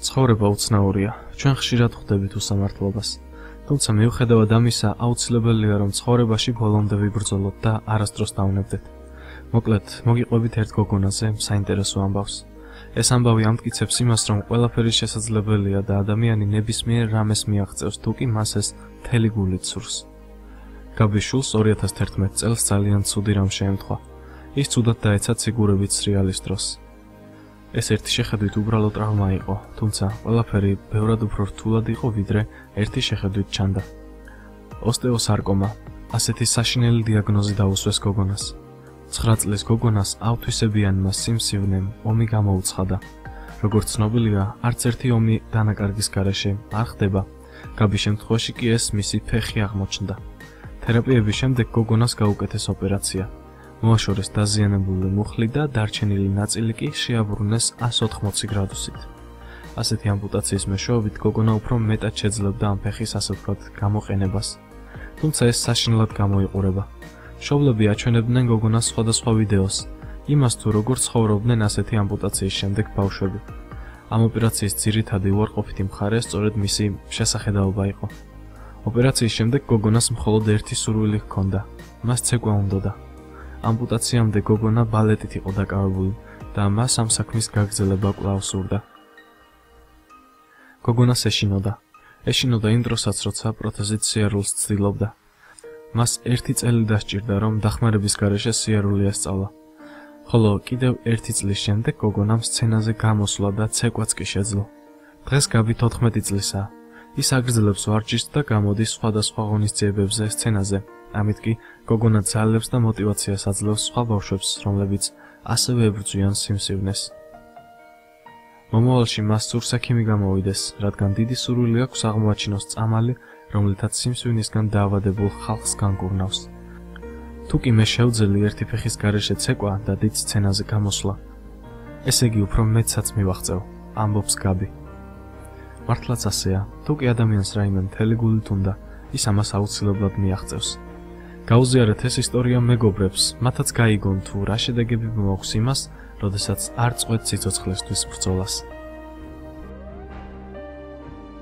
ცხოვრება უცნაურია, ჩვენ ხშირად ხვდებით უსამართლობას. თუმცა მიუხედავად ამისა, აუცილებელია რომ ცხოვრებაში ბოლომდე ვიბრძოლოთ და არასდროს დავნებდეთ. მოკლედ, მოგიყვებით ერთ გოგონაზე საინტერესო ამბავს. ეს ამბავი ამტკიცებს იმას, რომ ყველაფერი შესაძლებელია და ადამიანი ნებისმიერ რამეს მიაღწევს, თუ კი მას ეს მთელი გულით სურს. გაბის შულს 2011 წელს ძალიან ცუდი რამ შეემთხვა. ის ცუდად დაეცა ციგურებით სრიალის დროს. ეს ერთი შეხედვით უბრალო ტრავმა იყო, თუმცა ყველაფერი ბევრად უფრო რთულად იყო, ვიდრე ერთი შეხედვით ჩანდა. ოსტეოსარკომა, ასეთი საშინელი დიაგნოზი დაუსვეს გოგონას. 9 წლის გოგონას ავთვისებიანმა სიმსივნემ ომი გამოუცხადა. როგორც ცნობილია, არც ერთი ომი დანაკარგის გარეშე არ ხდება. გაბის შემთხვევაში კი ეს მისი ფეხი აღმოჩნდა. თერაპიების შემდეგ გოგონას გაუკეთეს ოპერაცია. მოაშორეს დაზიანებული მუხლი და დარჩენილი ნაწილი კი შეაბრუნეს 180 გრადუსით. ასეთი ამპუტაციის მეშვეობით გოგონა უფრო მეტად შეძლებდა ამ ფეხის ასე ვთქვათ გამოყენებას. თუმცა ეს საშინლად გამოიყურება. მშობლები აჩვენებდნენ გოგონას სხვადასხვა ვიდეოს, იმას თუ როგორ ცხოვრობდნენ ასეთი ამპუტაციის შემდეგ ბავშვები. ამ ოპერაციის ძირითადი უარყოფითი მხარე სწორედ მისი შესახედაობა იყო. ოპერაციის შემდეგ გოგონას მხოლოდ ერთი სურვილი ჰქონდა, მას ცეკვა უნდოდა. ამპუტაციამდე გოგონა ბალეტით იყო დაკავებული და მას ამ საქმის გაგრძელება კვლავ სურდა. გოგონას ეშინოდა იმ დროსაც, როცა პროთეზით სიარულს ცდილობდა. მას 1 წელი დასჭირდა, რომ დახმარების გარეშე სიარული ესწავლა. ხოლო კიდევ 1 წლის შემდეგ გოგონამ სცენაზე გამოსვლა და ცეკვაც კი შეძლო. დღეს გაბი 14 წლისაა. ის აგრძელებს ვარჯიშს და გამოდის სხვადასხვა ღონისძიებებზე სცენაზე. ამით კი გოგონა ძალებს და მოტივაციას აძლევს სხვა ბავშვებს, რომლებიც ასევე ებრძვიან სიმსივნეს. მომავალში მას სურს ექიმი გამოვიდეს, რადგან დიდი სურვილი აქვს აღმოაჩინოს წამალი, რომლითაც სიმსივნისგან დაავადებულ ხალხს განკურნავს. თუ კი მე შევძელი ერთი ფეხის გარეშე ცეკვა და დიდ სცენაზე გამოსვლა, ესე იგი უფრო მეტსაც მივაღწევ, ამბობს გაბი. მართლაც ასეა, თუ კი ადამიანს რაიმე მთელი გულით უნდა, ის ამას აუცილებლად მიაღწევს. გაუზიარეთ ეს ისტორია მეგობრებს, მათაც გაიგონ თუ რა შედეგები მოაქვს იმას, როდესაც არ წყვეთ სიცოცხლესთვის ბრძოლას.